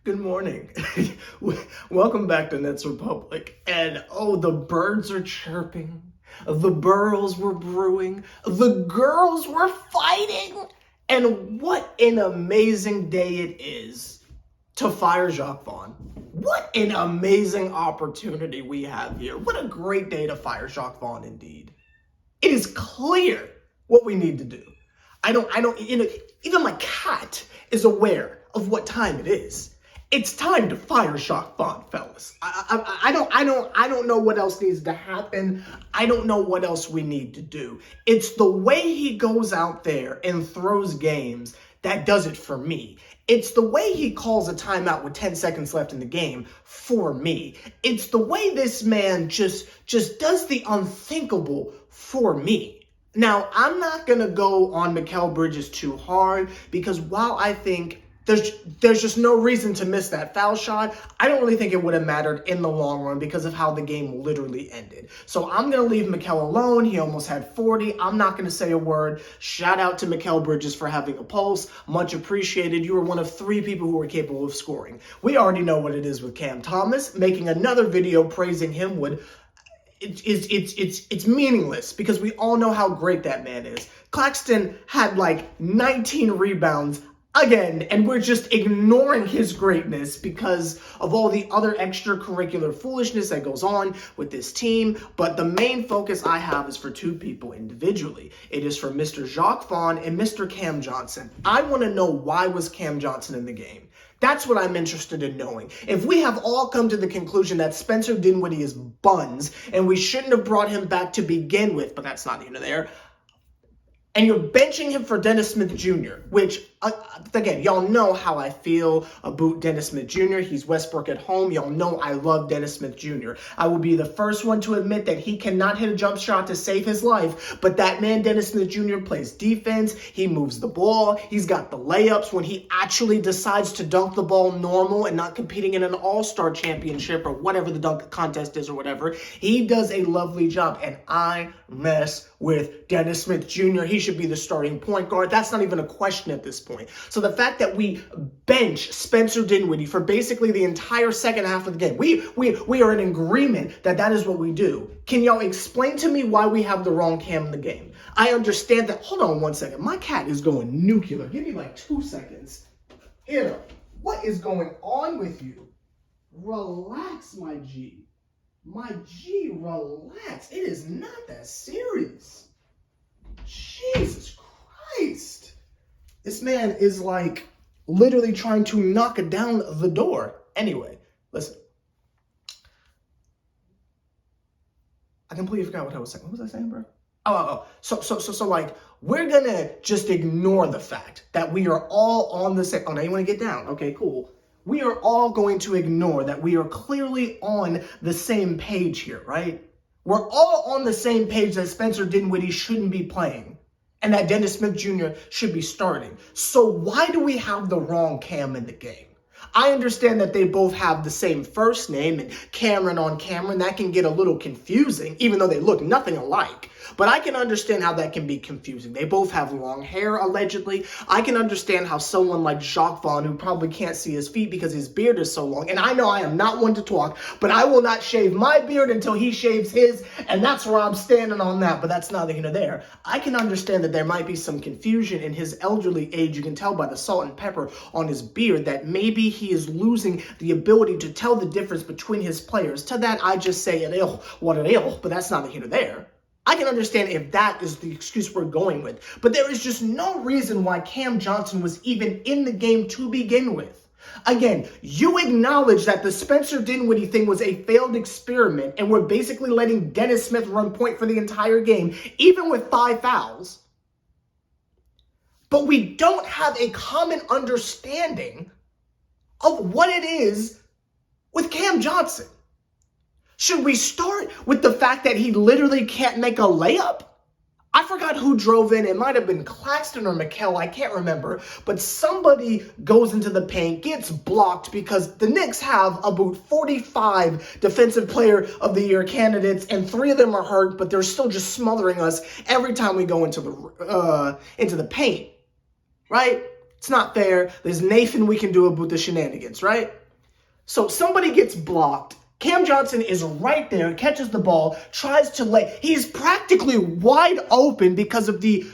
Good morning. Welcome back to Nets Republic. And oh, the birds are chirping. The burrows were brewing. The girls were fighting. And what an amazing day it is to fire Jacque Vaughn. What an amazing opportunity we have here. What a great day to fire Jacque Vaughn indeed. It is clear what we need to do. Even my cat is aware of what time it is. It's time to fire Jacque Vaughn, fellas. I don't know what else needs to happen. I don't know what else we need to do. It's the way he goes out there and throws games that does it for me. It's the way he calls a timeout with 10 seconds left in the game for me. It's the way this man just does the unthinkable for me. Now, I'm not going to go on Mikal Bridges too hard because while I think there's just no reason to miss that foul shot, I don't really think it would have mattered in the long run because of how the game literally ended. So I'm going to leave Mikal alone. He almost had 40. I'm not going to say a word. Shout out to Mikal Bridges for having a pulse. Much appreciated. You were one of 3 people who were capable of scoring. We already know what it is with Cam Thomas. Making another video praising him would... It's meaningless because we all know how great that man is. Claxton had like 19 rebounds again, and we're just ignoring his greatness because of all the other extracurricular foolishness that goes on with this team. But the main focus I have is for 2 people individually. It is for Mr. Jacque Vaughn and Mr. Cam Johnson. I want to know, why was Cam Johnson in the game? That's what I'm interested in knowing. If we have all come to the conclusion that Spencer Dinwiddie is buns and we shouldn't have brought him back to begin with, but that's not even there, and you're benching him for Dennis Smith Jr., which, again, y'all know how I feel about Dennis Smith Jr. He's Westbrook at home. Y'all know I love Dennis Smith Jr. I will be the first one to admit that he cannot hit a jump shot to save his life, but that man, Dennis Smith Jr., plays defense. He moves the ball. He's got the layups when he actually decides to dunk the ball normal and not competing in an all-star championship or whatever the dunk contest is or whatever. He does a lovely job, and I mess with Dennis Smith Jr. He should be the starting point guard. That's not even a question at this point. So the fact that we bench Spencer Dinwiddie for basically the entire second half of the game, we are in agreement that that is what we do. Can y'all explain to me why we have the wrong Cam in the game? I understand that. Hold on one second. My cat is going nuclear. Give me like 2 seconds. Here, what is going on with you? Relax, my G. My G, relax. It is not that serious. Jesus Christ. This man is like literally trying to knock down the door. Anyway, listen. I completely forgot what I was saying. What was I saying, bro? So like, we're gonna just ignore the fact that we are all on the same... Oh, now you want to get down. Okay, cool. We are all going to ignore that we are clearly on the same page here, right? We're all on the same page that Spencer Dinwiddie shouldn't be playing and that Dennis Smith Jr. should be starting. So why do we have the wrong Cam in the game? I understand that they both have the same first name and Cameron on Cameron. That can get a little confusing, even though they look nothing alike. But I can understand how that can be confusing. They both have long hair, allegedly. I can understand how someone like Jacque Vaughn, who probably can't see his feet because his beard is so long, and I know I am not one to talk, but I will not shave my beard until he shaves his, and that's where I'm standing on that, but that's neither here nor there. I can understand that there might be some confusion in his elderly age. You can tell by the salt and pepper on his beard that maybe he is losing the ability to tell the difference between his players. To that, I just say, but that's neither here nor there. I can understand if that is the excuse we're going with, but there is just no reason why Cam Johnson was even in the game to begin with. Again, you acknowledge that the Spencer Dinwiddie thing was a failed experiment and we're basically letting Dennis Smith run point for the entire game, even with 5 fouls. But we don't have a common understanding of what it is with Cam Johnson. Should we start with the fact that he literally can't make a layup? I forgot who drove in. It might have been Claxton or Mikal. I can't remember. But somebody goes into the paint, gets blocked because the Knicks have about 45 Defensive Player of the Year candidates, and 3 of them are hurt, but they're still just smothering us every time we go into the paint, right? It's not fair. There's nothing we can do about the shenanigans, right? So somebody gets blocked. Cam Johnson is right there, catches the ball, tries to he's practically wide open because of the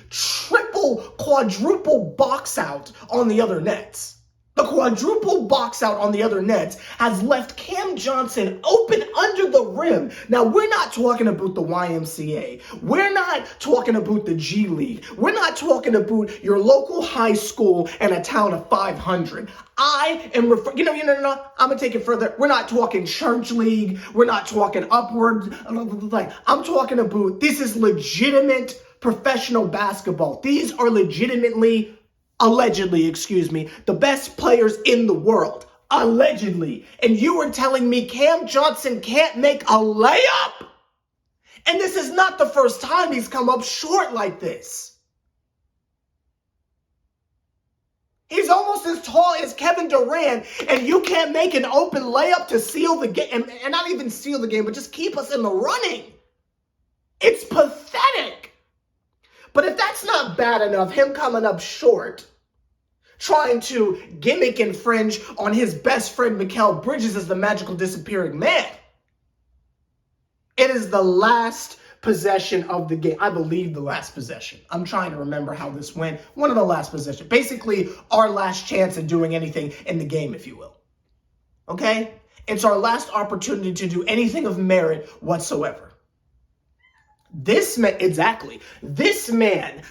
quadruple box out on the other nets. The quadruple box out on the other nets has left Cam Johnson open under the rim. Now, we're not talking about the YMCA. We're not talking about the G League. We're not talking about your local high school and a town of 500. I am no. I'm going to take it further. We're not talking church league. We're not talking upward. I'm talking about this is legitimate professional basketball. These are allegedly, the best players in the world. Allegedly. And you were telling me Cam Johnson can't make a layup? And this is not the first time he's come up short like this. He's almost as tall as Kevin Durant, and you can't make an open layup to seal the game, and not even seal the game, but just keep us in the running. It's pathetic. But if that's not bad enough, him coming up short, trying to gimmick infringe on his best friend Mikal Bridges as the magical disappearing man. It is the last possession of the game. I believe the last possession. I'm trying to remember how this went. One of the last possessions. Basically, our last chance at doing anything in the game, if you will. Okay? It's our last opportunity to do anything of merit whatsoever. This man,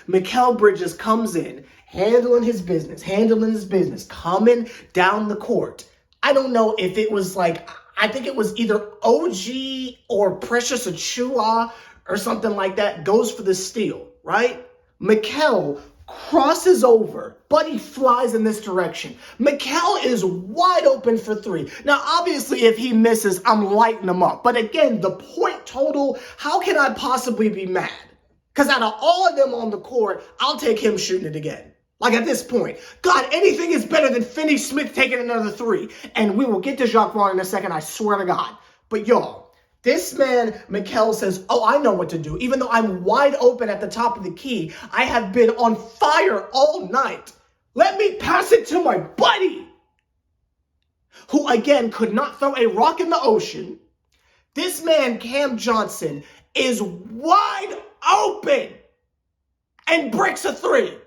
Mikal Bridges, comes in, handling his business, coming down the court. I don't know if it was I think it was either OG or Precious Achua or something like that, goes for the steal, right? Mikal crosses over. Buddy flies in this direction. Mikal is wide open for three. Now, obviously, if he misses, I'm lighting him up. But again, the point total, how can I possibly be mad? Because out of all of them on the court, I'll take him shooting it again. At this point, God, anything is better than Finney Smith taking another three. And we will get to Jacque Vaughn in a second, I swear to God. But y'all, this man, Mikal, says, oh, I know what to do. Even though I'm wide open at the top of the key, I have been on fire all night. Let me pass it to my buddy, who, again, could not throw a rock in the ocean. This man, Cam Johnson, is wide open and bricks a three.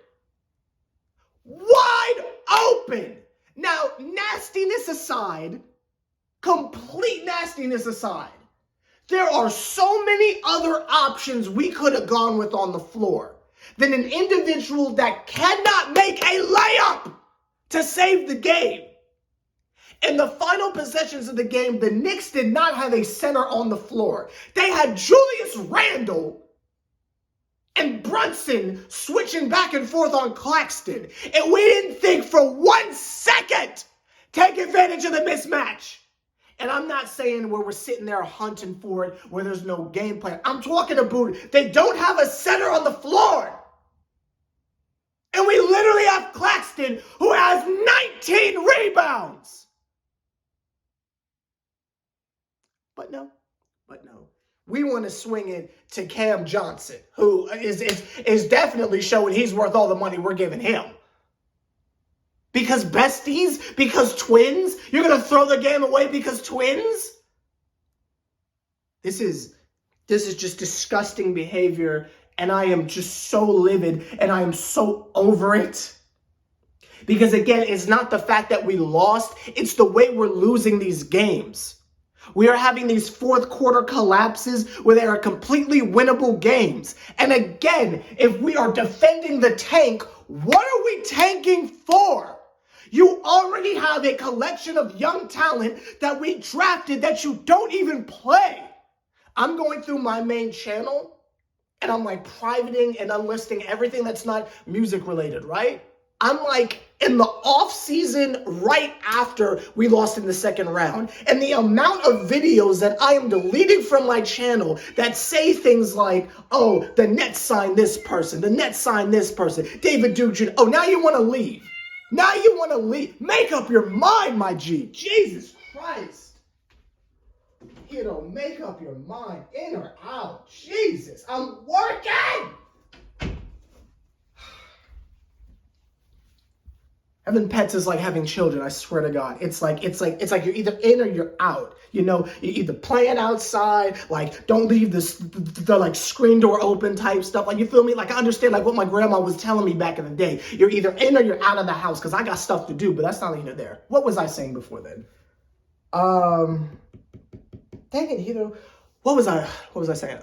Wide open. Now, nastiness aside, complete nastiness aside, there are so many other options we could have gone with on the floor than an individual that cannot make a layup to save the game. In the final possessions of the game, the Knicks did not have a center on the floor. They had Julius Randle and Brunson switching back and forth on Claxton. And we didn't think for 1 second take advantage of the mismatch. And I'm not saying where we're sitting there hunting for it, where there's no game plan. I'm talking about they don't have a center on the floor. And we literally have Claxton, who has 19 rebounds. But no. We want to swing it to Cam Johnson, who is definitely showing he's worth all the money we're giving him. Because besties? Because twins? You're going to throw the game away because twins? This is just disgusting behavior, and I am just so livid, and I am so over it. Because again, it's not the fact that we lost, it's the way we're losing these games. We are having these fourth quarter collapses where they are completely winnable games. And again, if we are defending the tank, what are we tanking for? You already have a collection of young talent that we drafted that you don't even play. I'm going through my main channel and I'm privating and unlisting everything that's not music related, right? I'm in the off season right after we lost in the second round. And the amount of videos that I am deleting from my channel that say things like, oh, the Nets signed this person, the Nets signed this person, David Duke. Oh, now you want to leave. Make up your mind, my G. Jesus Christ. Make up your mind, in or out. Jesus, I'm working. Having pets is like having children, I swear to God. It's like you're either in or you're out. You know, you're either playing outside, like don't leave the like screen door open type stuff. Like, you feel me? Like, I understand like what my grandma was telling me back in the day. You're either in or you're out of the house, because I got stuff to do, but that's not either there. What was I saying before then? Dang it, what was I saying?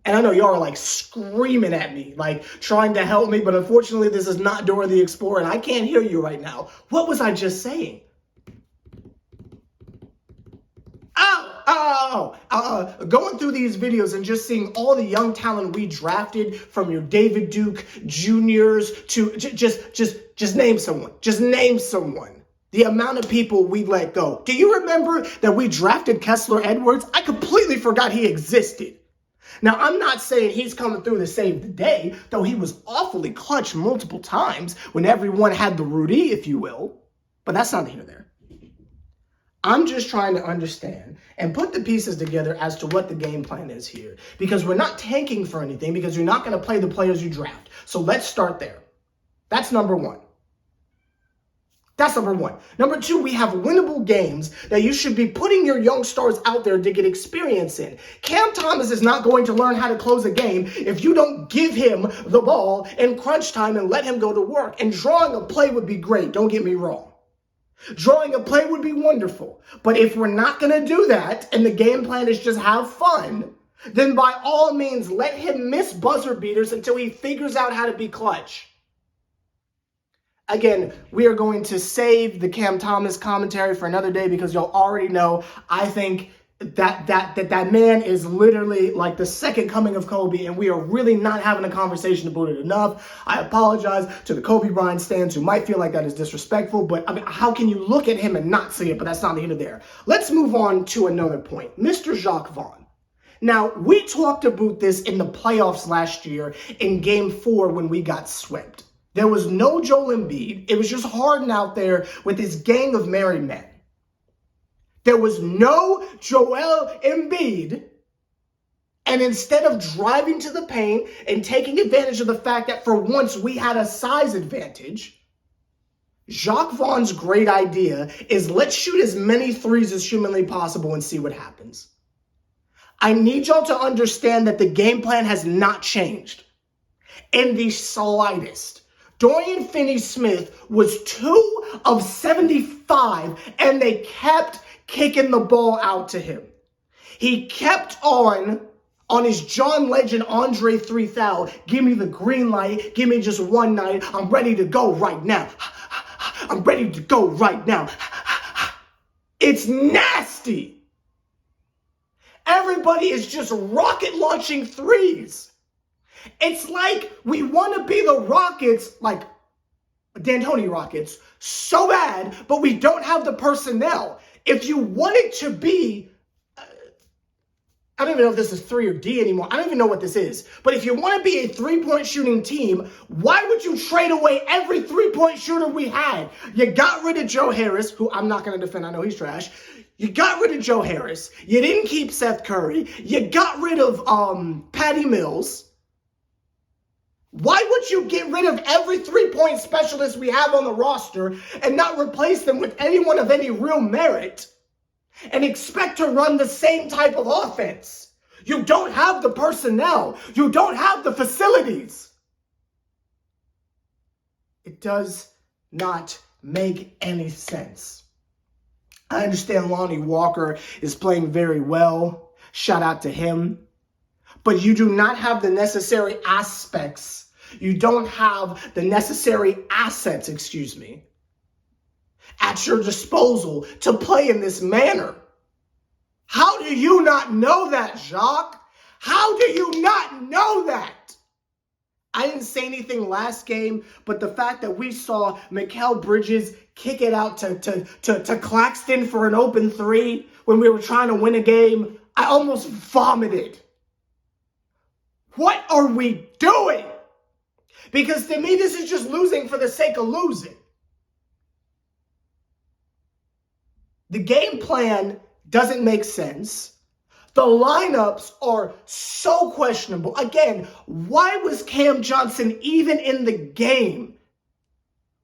And I know y'all are like screaming at me, like trying to help me, but unfortunately this is not Dora the Explorer and I can't hear you right now. What was I just saying? Going through these videos and just seeing all the young talent we drafted, from your David Duke Juniors to just name someone. Just name someone. The amount of people we let go. Do you remember that we drafted Kessler Edwards? I completely forgot he existed. Now, I'm not saying he's coming through to save the day, though he was awfully clutch multiple times when everyone had the Rudy, if you will. But that's not here or there. I'm just trying to understand and put the pieces together as to what the game plan is here. Because we're not tanking for anything, because you're not going to play the players you draft. So let's start there. That's number one. That's number one. Number two, we have winnable games that you should be putting your young stars out there to get experience in. Cam Thomas is not going to learn how to close a game if you don't give him the ball in crunch time and let him go to work. And drawing a play would be great, don't get me wrong. Drawing a play would be wonderful. But if we're not going to do that and the game plan is just have fun, then by all means, let him miss buzzer beaters until he figures out how to be clutch. Again, we are going to save the Cam Thomas commentary for another day, because y'all already know I think that man is literally like the second coming of Kobe, and we are really not having a conversation about it enough. I apologize to the Kobe Bryant stands who might feel like that is disrespectful, but I mean, how can you look at him and not see it? But that's not here or there. Let's move on to another point. Mr. Jacque Vaughn. Now, we talked about this in the playoffs last year in Game 4 when we got swept. There was no Joel Embiid. It was just Harden out there with his gang of married men. There was no Joel Embiid. And instead of driving to the paint and taking advantage of the fact that for once we had a size advantage, Jacque Vaughn's great idea is let's shoot as many threes as humanly possible and see what happens. I need y'all to understand that the game plan has not changed in the slightest. Dorian Finney-Smith was 2 of 75, and they kept kicking the ball out to him. He kept on his John Legend Andre 3000. Give me the green light. Give me just one night. I'm ready to go right now. I'm ready to go right now. It's nasty. Everybody is just rocket launching threes. It's like we want to be the Rockets, like D'Antoni Rockets, so bad, but we don't have the personnel. If you want it to be, I don't even know if this is 3 or D anymore. I don't even know what this is. But if you want to be a three-point shooting team, why would you trade away every three-point shooter we had? You got rid of Joe Harris, who I'm not going to defend. I know he's trash. You got rid of Joe Harris. You didn't keep Seth Curry. You got rid of Patty Mills. Why would you get rid of every three-point specialist we have on the roster and not replace them with anyone of any real merit and expect to run the same type of offense? You don't have the personnel. You don't have the facilities. It does not make any sense. I understand Lonnie Walker is playing very well. Shout out to him. But you do not have the necessary aspects. You don't have the necessary assets, at your disposal to play in this manner. How do you not know that, Jacque? How do you not know that? I didn't say anything last game, but the fact that we saw Mikal Bridges kick it out to Claxton for an open three when we were trying to win a game, I almost vomited. What are we doing? Because to me, this is just losing for the sake of losing. The game plan doesn't make sense. The lineups are so questionable. Again, why was Cam Johnson even in the game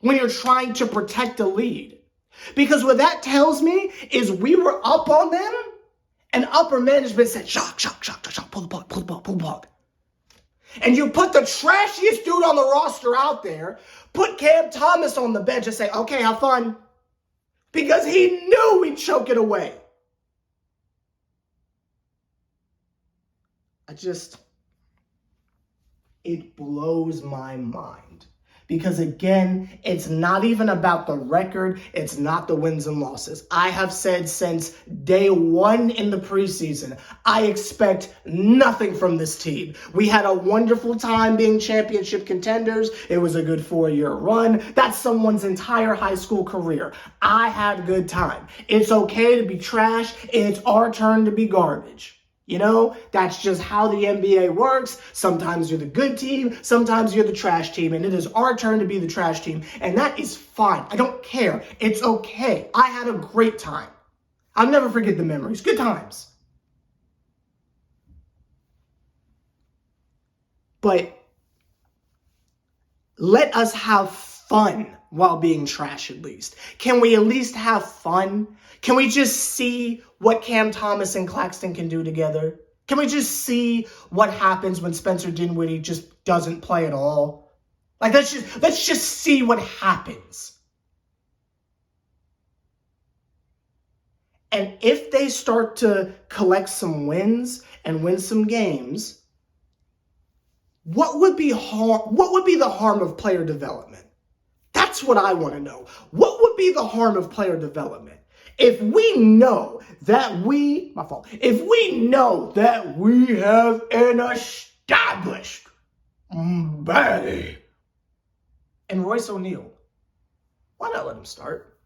when you're trying to protect a lead? Because what that tells me is we were up on them and upper management said, Jacque, pull the plug, pull the plug, pull the plug. And you put the trashiest dude on the roster out there, put Cam Thomas on the bench and say, okay, have fun. Because he knew we'd choke it away. It blows my mind. Because again, it's not even about the record. It's not the wins and losses. I have said since day one in the preseason, I expect nothing from this team. We had a wonderful time being championship contenders. It was a good 4-year run. That's someone's entire high school career. I had a good time. It's okay to be trash. It's our turn to be garbage. You know, that's just how the NBA works. Sometimes you're the good team, sometimes you're the trash team, and it is our turn to be the trash team, and that is fine. I don't care. It's okay. I had a great time. I'll never forget the memories. Good times. But let us have fun while being trash at least. Can we at least have fun? Can we just see what Cam Thomas and Claxton can do together? Can we just see what happens when Spencer Dinwiddie just doesn't play at all? Like, let's just see what happens. And if they start to collect some wins and win some games, what would be the harm of player development? That's what I want to know. What would be the harm of player development? If we know that we have an established baddie and Royce O'Neal, why not let him start?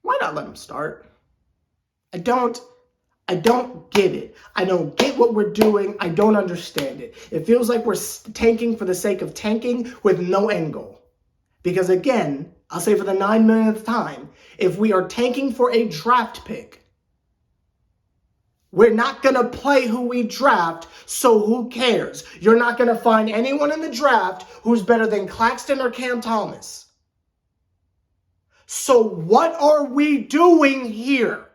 Why not let him start? I don't get it. I don't get what we're doing. I don't understand it. It feels like we're tanking for the sake of tanking with no end goal. Because again, I'll say for the 9 millionth time, if we are tanking for a draft pick, we're not going to play who we draft, so who cares? You're not going to find anyone in the draft who's better than Claxton or Cam Thomas. So what are we doing here?